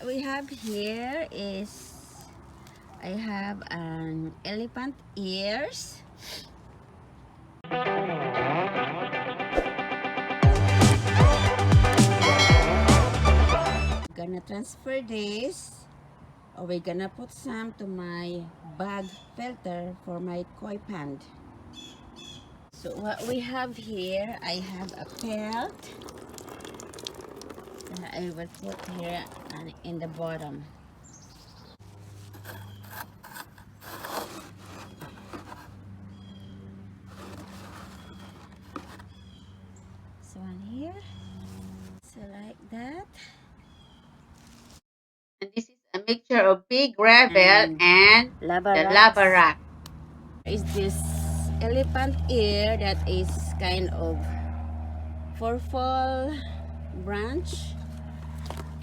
what we have here is I have an elephant ears. Gonna transfer this, or we're gonna put some to my bag filter for my koi pond. So what we have here, I have a pelt that I will put here and in the bottom. This one here, so like that. And this is a mixture of big gravel and the lava rock. Is this elephant ear that is kind of purple branch,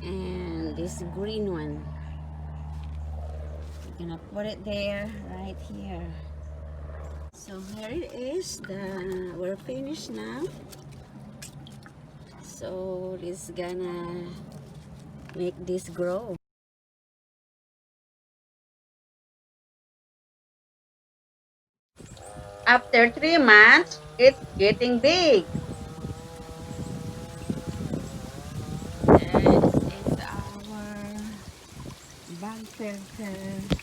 and this green one. We're gonna put it there, right here. So here it is. We're finished now. So this is gonna make this grow. After 3 months, it's getting big. And this is our bag filter.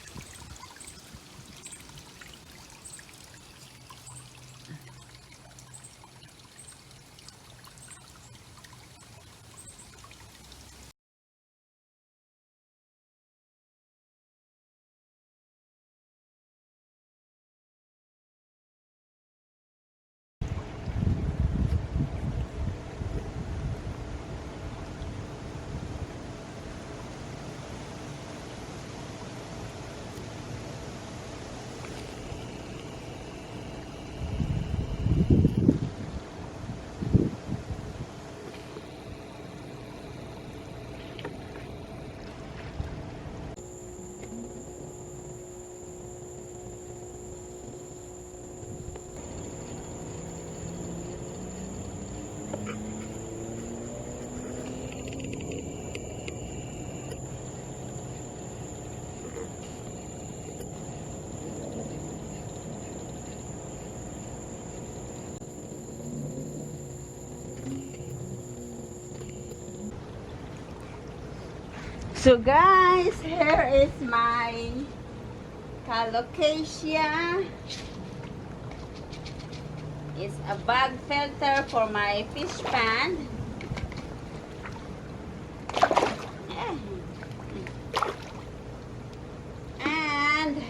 So guys, here is my Calocasia. It's a bag filter for my fish pond. And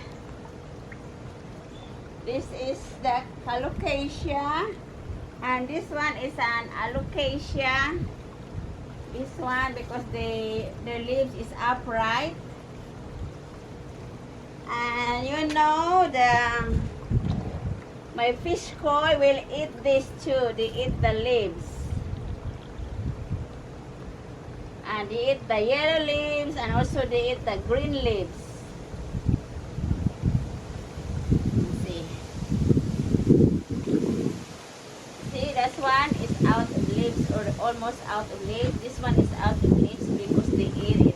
this is the Calocasia, and this one is an Alocasia. This one, because the leaves is upright, and you know my fish koi will eat this too. They eat the leaves, and they eat the yellow leaves, and also they eat the green leaves. See, that one is out of leaves, or almost out of leaves. This one is out of leaves because they eat it.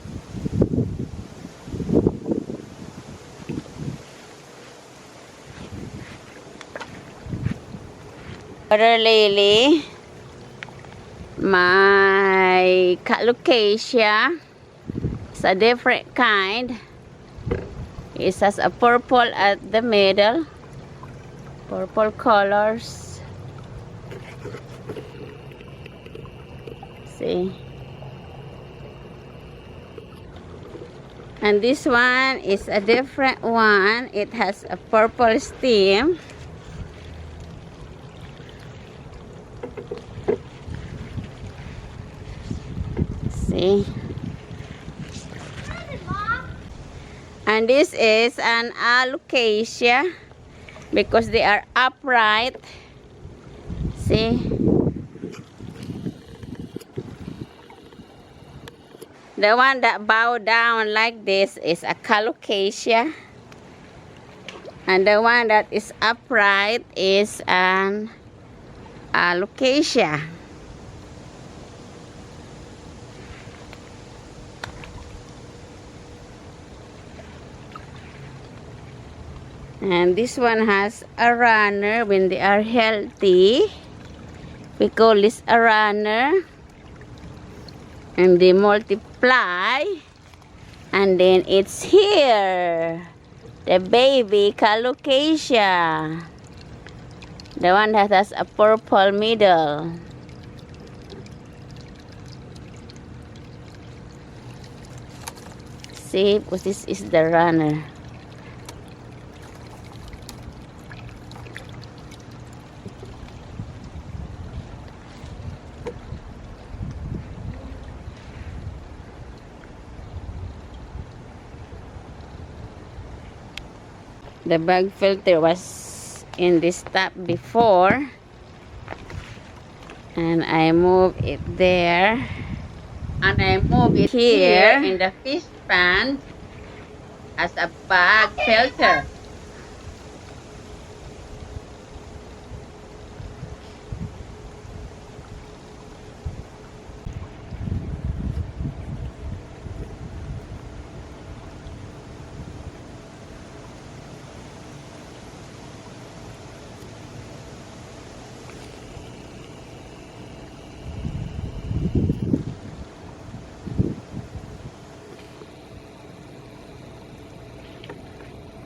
Water lily, my Calocasia, it's a different kind. It has a purple at the middle, purple colors. See, and this one is a different one. It has a purple stem. See, and this is an Alocasia because they are upright. See, the one that bow down like this is a Calocasia, and the one that is upright is an Alocasia. And this one has a runner when they are healthy. We call this a runner. And they multiply. And then it's here. The baby Calocasia. The one that has a purple middle. See, this is the runner. The bag filter was in this tap before, and I move it there, and I move it here in the fish pan as a bag filter.